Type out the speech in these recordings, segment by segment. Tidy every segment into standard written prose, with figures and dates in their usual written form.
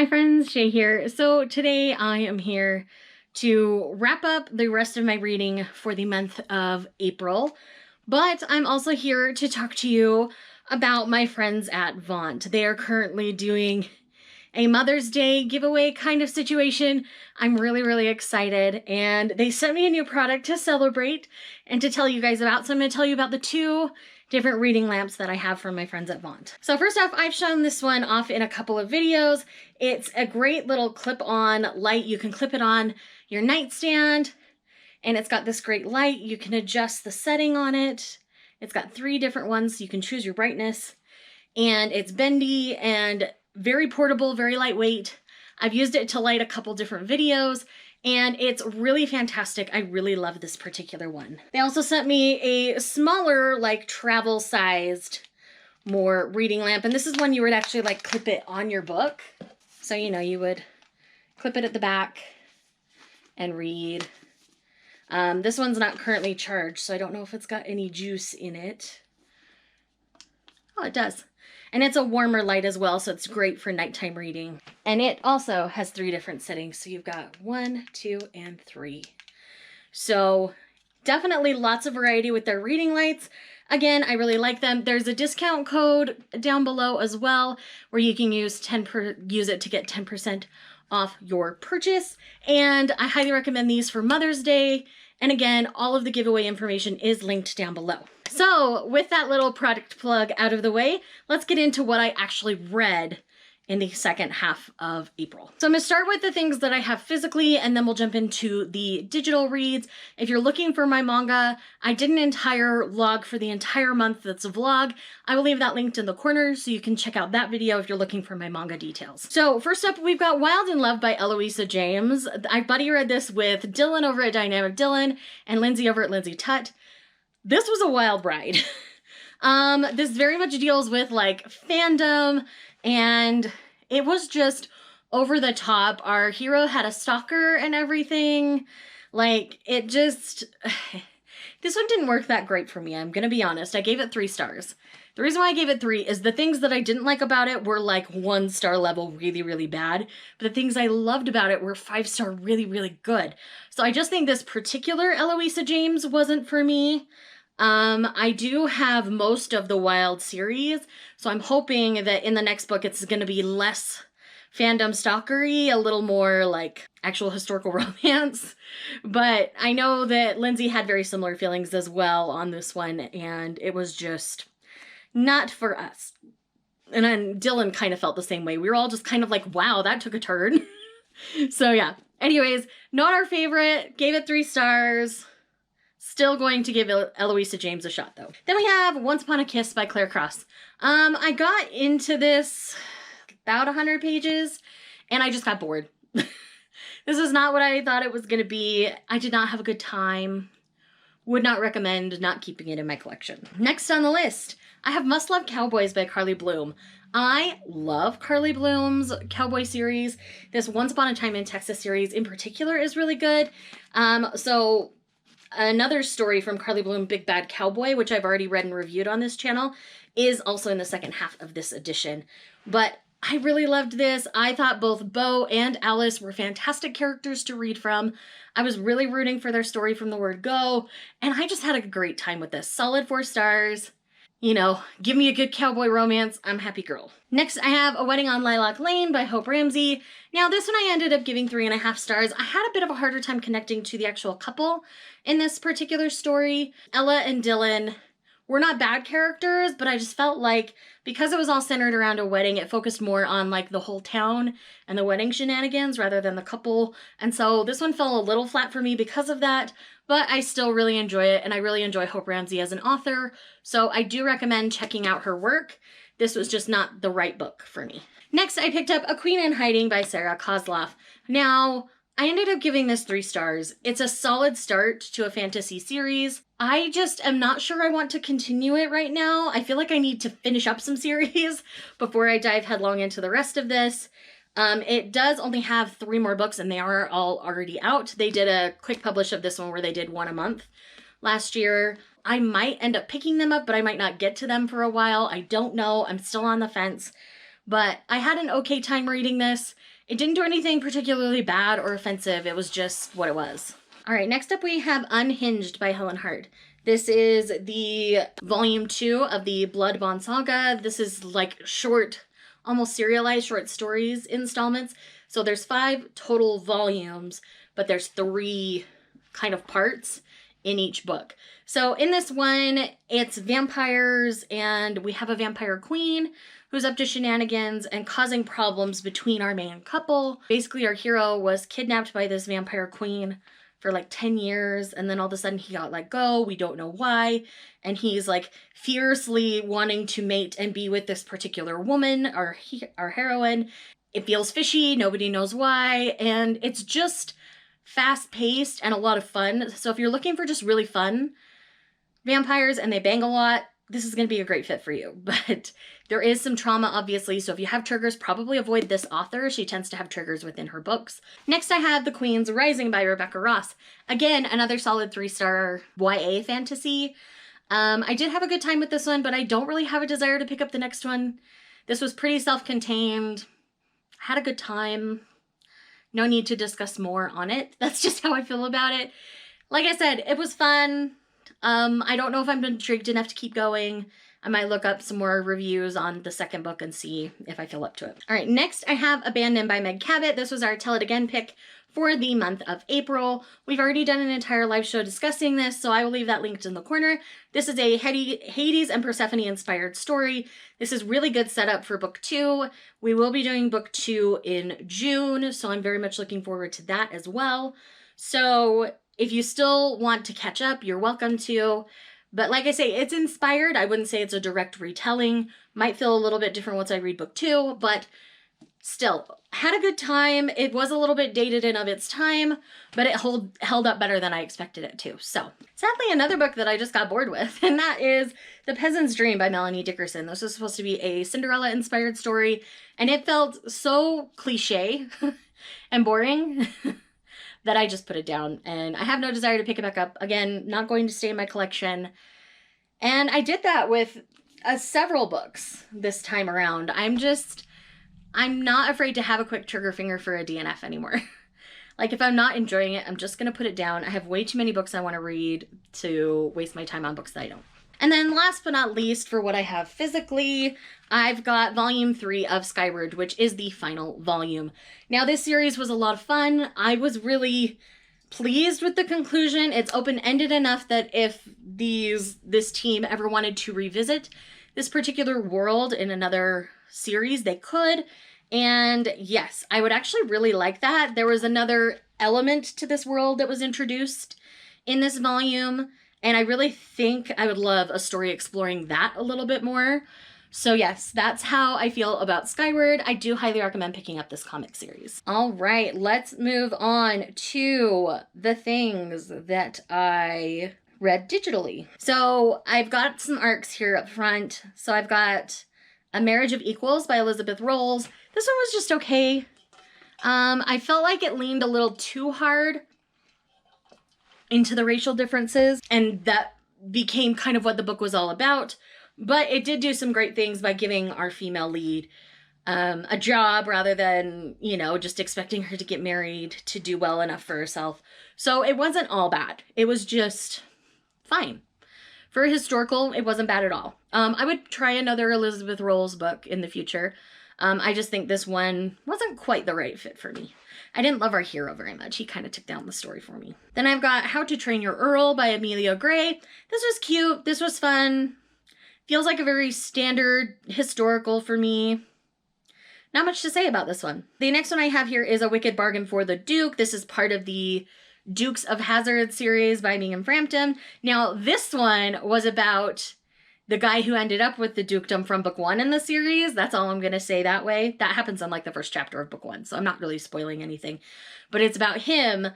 Hi friends, Shay here. So today I am here to wrap up the rest of my reading for the month of April, but I'm also here to talk to you about my friends at Vaunt. They are currently doing a Mother's Day giveaway kind of situation. I'm really excited, and they sent me a new product to celebrate and to tell you guys about. So I'm going to tell you about the two different reading lamps that I have from my friends at Vaunt. So first off, I've shown this one off in a couple of videos. It's a great little clip-on light. You can clip it on your nightstand, and it's got this great light. You can adjust the setting on it. It's got 3 different ones, so you can choose your brightness, and it's bendy and very portable, very lightweight. I've used it to light a couple different videos, and it's really fantastic. I really love this particular one. They also sent me a smaller, like travel-sized, more reading lamp, and this is one you would actually like clip it on your book. So, you know, you would clip it at the back and read. This one's not currently charged, so I don't know if it's got any juice in it. Oh, it does. And it's a warmer light as well, so it's great for nighttime reading. And it also has 3 different settings. So you've got 1, 2, and 3. So definitely lots of variety with their reading lights. Again, I really like them. There's a discount code down below as well, where you can use it to get 10% off your purchase. And I highly recommend these for Mother's Day. And again, all of the giveaway information is linked down below. So with that little product plug out of the way, let's get into what I actually read in the second half of April. So I'm gonna start with the things that I have physically, and then we'll jump into the digital reads. If you're looking for my manga, I did an entire log for the entire month that's a vlog. I will leave that linked in the corner so you can check out that video if you're looking for my manga details. So first up, we've got Wilde in Love by Eloisa James. I buddy read this with Dylan over at Dynamic Dylan and Lindsay over at Lindsay Tut. This was a wild ride. This very much deals with like fandom, and it was just over the top. Our hero had a stalker and everything. Like, it just, this one didn't work that great for me. I'm gonna be honest. I gave it 3 stars. The reason why I gave it 3 is the things that I didn't like about it were like 1-star level really bad, but the things I loved about it were 5-star really good. So I just think this particular Eloisa James wasn't for me. I do have most of the Wilde series, so I'm hoping that in the next book it's going to be less fandom stalkery, a little more like actual historical romance. But I know that Lindsay had very similar feelings as well on this one, and it was just not for us. And then Dylan kind of felt the same way. We were all just kind of like, wow, that took a turn. So yeah. Anyways, not our favorite. Gave it 3 stars. Still going to give Eloisa James a shot, though. Then we have Once Upon a Kiss by Claire Cross. I got into this about 100 pages, and I just got bored. This is not what I thought it was going to be. I did not have a good time. Would not recommend not keeping it in my collection. Next on the list, I have Must Love Cowboys by Carly Bloom. I love Carly Bloom's Cowboy series. This Once Upon a Time in Texas series in particular is really good. So another story from Carly Bloom, Big Bad Cowboy, which I've already read and reviewed on this channel, is also in the second half of this edition. But I really loved this. I thought both Bo and Alice were fantastic characters to read from. I was really rooting for their story from the word go, and I just had a great time with this. Solid 4 stars. You know, give me a good cowboy romance. I'm happy girl. Next, I have A Wedding on Lilac Lane by Hope Ramsey. Now, this one I ended up giving 3.5 stars. I had a bit of a harder time connecting to the actual couple in this particular story. Ella and Dylan were not bad characters, but I just felt like because it was all centered around a wedding, it focused more on like the whole town and the wedding shenanigans rather than the couple. And so this one fell a little flat for me because of that, but I still really enjoy it, and I really enjoy Hope Ramsey as an author, so I do recommend checking out her work. This was just not the right book for me. Next, I picked up A Queen in Hiding by Sarah Kozloff. Now, I ended up giving this 3 stars. It's a solid start to a fantasy series. I just am not sure I want to continue it right now. I feel like I need to finish up some series before I dive headlong into the rest of this. It does only have 3 more books, and they are all already out. They did a quick publish of this one where they did 1 a month last year. I might end up picking them up, but I might not get to them for a while. I don't know. I'm still on the fence. but I had an okay time reading this. It didn't do anything particularly bad or offensive. It was just what it was. All right, next up we have Unhinged by Helen Hart. This is the volume 2 of the Blood Bond Saga. This is like short, almost serialized short stories installments. So there's 5 total volumes, but there's 3 kind of parts in each book. So in this one, it's vampires, and we have a vampire queen who's up to shenanigans and causing problems between our main couple. Basically, our hero was kidnapped by this vampire queen for like 10 years, and then all of a sudden he got let go. We don't know why. And he's like fiercely wanting to mate and be with this particular woman, our heroine. It feels fishy, nobody knows why, and it's just fast-paced and a lot of fun. So if you're looking for just really fun vampires and they bang a lot, this is going to be a great fit for you. But there is some trauma, obviously, so if you have triggers, probably avoid this author. She tends to have triggers within her books. Next, I have The Queen's Rising by Rebecca Ross. Again, another solid 3-star YA fantasy. I did have a good time with this one, but I don't really have a desire to pick up the next one. This was pretty self-contained. Had a good time. No need to discuss more on it. That's just how I feel about it. Like I said, it was fun. I don't know if I'm intrigued enough to keep going. I might look up some more reviews on the second book and see if I feel up to it. All right, next I have Abandoned by Meg Cabot. This was our Tell It Again pick for the month of April. We've already done an entire live show discussing this, so I will leave that linked in the corner. This is a Hades and Persephone inspired story. This is really good setup for book 2. We will be doing book 2 in June, so I'm very much looking forward to that as well. So if you still want to catch up, you're welcome to. But like I say, it's inspired. I wouldn't say it's a direct retelling. Might feel a little bit different once I read book 2, but still, had a good time. It was a little bit dated and of its time, but it held up better than I expected it to. So, sadly, another book that I just got bored with, and that is The Peasant's Dream by Melanie Dickerson. This was supposed to be a Cinderella-inspired story, and it felt so cliche and boring that I just put it down, and I have no desire to pick it back up. Again, not going to stay in my collection. And I did that with several books this time around. I'm not afraid to have a quick trigger finger for a DNF anymore. Like, if I'm not enjoying it, I'm just going to put it down. I have way too many books I want to read to waste my time on books that I don't. And then last but not least, for what I have physically, I've got volume 3 of Skyward, which is the final volume. Now, this series was a lot of fun. I was really pleased with the conclusion. It's open-ended enough that if this team ever wanted to revisit this particular world in another series, they could. And yes, I would actually really like that. There was another element to this world that was introduced in this volume, and I really think I would love a story exploring that a little bit more. So yes, that's how I feel about Skyward. I do highly recommend picking up this comic series. All right, let's move on to the things that I read digitally. So I've got some arcs here up front. So I've got A Marriage of Equals by Elizabeth Rolls. This one was just okay. I felt like it leaned a little too hard into the racial differences, and that became kind of what the book was all about. But it did do some great things by giving our female lead a job rather than, you know, just expecting her to get married to do well enough for herself. So it wasn't all bad. It was just fine. For a historical, it wasn't bad at all. I would try another Elizabeth Rolls book in the future. I just think this one wasn't quite the right fit for me. I didn't love our hero very much. He kind of took down the story for me. Then I've got How to Train Your Earl by Amelia Gray. This was cute. This was fun. Feels like a very standard historical for me. Not much to say about this one. The next one I have here is A Wicked Bargain for the Duke. This is part of the Dukes of Hazzard series by Bingham Frampton. Now, this one was about the guy who ended up with the dukedom from book 1 in the series. That's all I'm going to say that way. That happens in like the first chapter of book 1, so I'm not really spoiling anything. But it's about him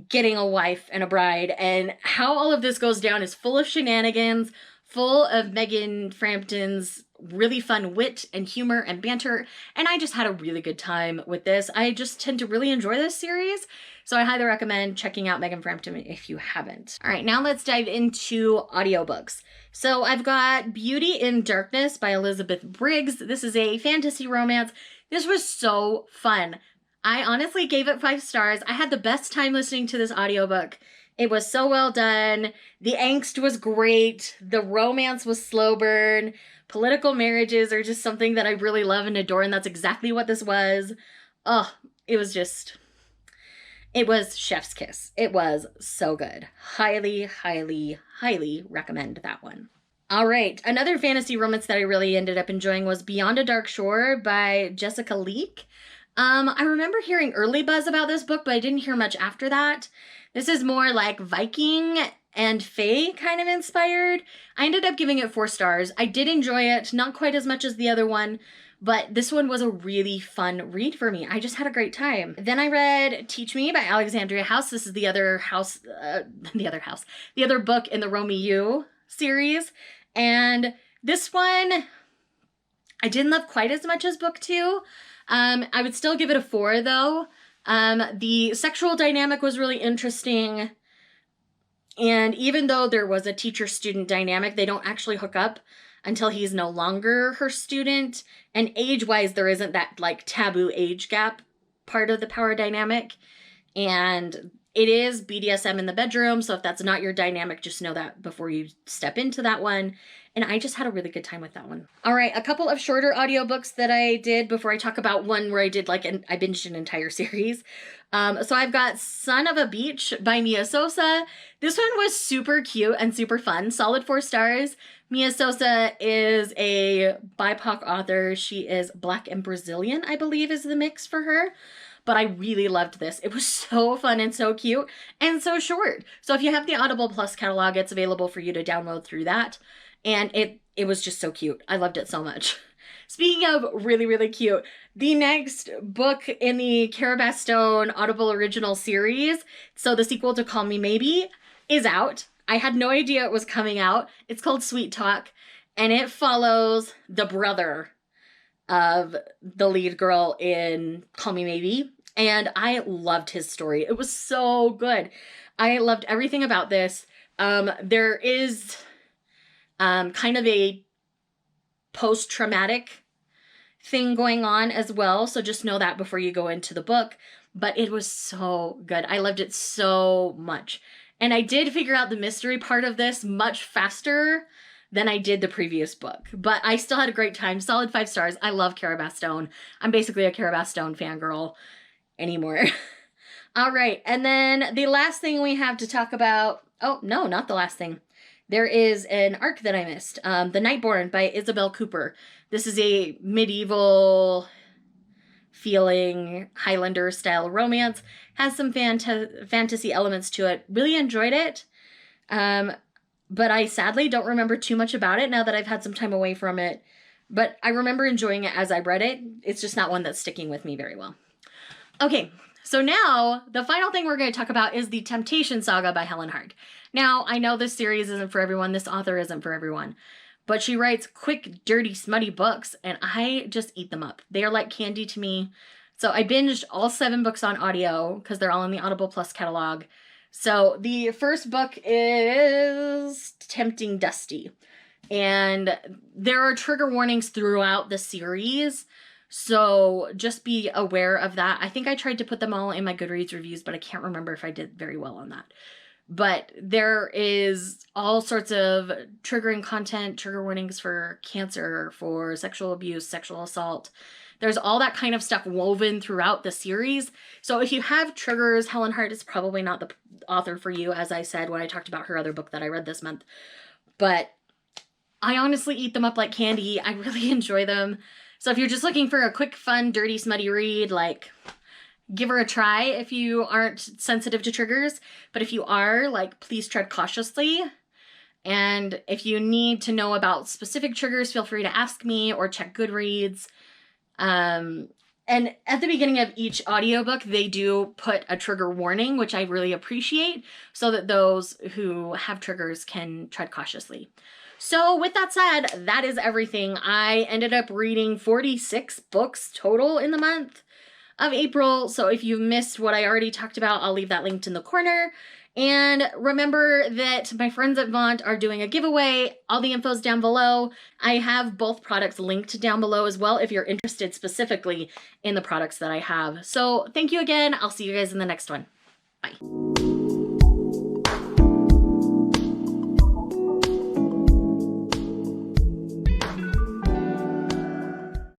getting a wife and a bride, and how all of this goes down is full of shenanigans, full of Megan Frampton's really fun wit and humor and banter, and I just had a really good time with this. I just tend to really enjoy this series, So I highly recommend checking out Megan Frampton if you haven't. All right, now let's dive into audiobooks. So I've got Beauty in Darkness by Elizabeth Briggs. This is a fantasy romance. This was so fun. I honestly gave it 5 stars. I had the best time listening to this audiobook. It was so well done. The angst was great. The romance was slow burn. Political marriages are just something that I really love and adore, and that's exactly what this was. Oh, it was chef's kiss. It was so good. Highly, highly, highly recommend that one. All right, another fantasy romance that I really ended up enjoying was Beyond a Dark Shore by Jessica Leek. I remember hearing early buzz about this book, but I didn't hear much after that. This is more like Viking and Fae kind of inspired. I ended up giving it 4 stars. I did enjoy it, not quite as much as the other one, but this one was a really fun read for me. I just had a great time. Then I read Teach Me by Alexandria House. This is the other book in the Romeo series. And this one, I didn't love quite as much as book 2. I would still give it a 4 though. The sexual dynamic was really interesting. And even though there was a teacher-student dynamic, they don't actually hook up until he's no longer her student. And age-wise, there isn't that like taboo age gap part of the power dynamic. And it is BDSM in the bedroom, so if that's not your dynamic, just know that before you step into that one. And I just had a really good time with that one. All right, a couple of shorter audiobooks that I did before I talk about one where I did I binged an entire series. So I've got Son of a Beach by Mia Sosa. This one was super cute and super fun. Solid 4 stars. Mia Sosa is a BIPOC author. She is Black and Brazilian, I believe is the mix for her. But I really loved this. It was so fun and so cute and so short. So if you have the Audible Plus catalog, it's available for you to download through that. And it was just so cute. I loved it so much. Speaking of really, really cute, the next book in the Cara Bastone Audible Original series, so the sequel to Call Me Maybe, is out. I had no idea it was coming out. It's called Sweet Talk, and it follows the brother of the lead girl in Call Me Maybe, and I loved his story. It was so good. I loved everything about this. There is kind of a post-traumatic thing going on as well, so just know that before you go into the book. But it was so good. I loved it so much. And I did figure out the mystery part of this much faster than I did the previous book. But I still had a great time. Solid 5 stars. I love Cara Bastone. I'm basically a Cara Bastone fangirl anymore. All right. And then the last thing we have to talk about... Oh, no, not the last thing. There is an arc that I missed. The Nightborn by Isabel Cooper. This is a medieval feeling Highlander style romance. Has some fantasy elements to it. Really enjoyed it. But I sadly don't remember too much about it now that I've had some time away from it. But I remember enjoying it as I read it. It's just not one that's sticking with me very well. Okay, so now the final thing we're going to talk about is the Temptation Saga by Helen Hart. Now, I know this series isn't for everyone. This author isn't for everyone. But she writes quick, dirty, smutty books, and I just eat them up. They are like candy to me. So I binged all 7 books on audio because they're all in the Audible Plus catalog. So the first book is Tempting Dusty. And there are trigger warnings throughout the series. So just be aware of that. I think I tried to put them all in my Goodreads reviews, but I can't remember if I did very well on that. But there is all sorts of triggering content, trigger warnings for cancer, for sexual abuse, sexual assault. There's all that kind of stuff woven throughout the series. So if you have triggers, Helen Hart is probably not the author for you, as I said when I talked about her other book that I read this month. But I honestly eat them up like candy. I really enjoy them. So if you're just looking for a quick, fun, dirty, smutty read, like... give her a try if you aren't sensitive to triggers. But if you are, please tread cautiously. And if you need to know about specific triggers, feel free to ask me or check Goodreads. And at the beginning of each audiobook, they do put a trigger warning, which I really appreciate, so that those who have triggers can tread cautiously. So with that said, that is everything. I ended up reading 46 books total in the month. of April. So if you've missed what I already talked about, I'll leave that linked in the corner. And remember that my friends at Vaunt are doing a giveaway. All the info's down below. I have both products linked down below as well if you're interested specifically in the products that I have. So thank you again. I'll see you guys in the next one. Bye.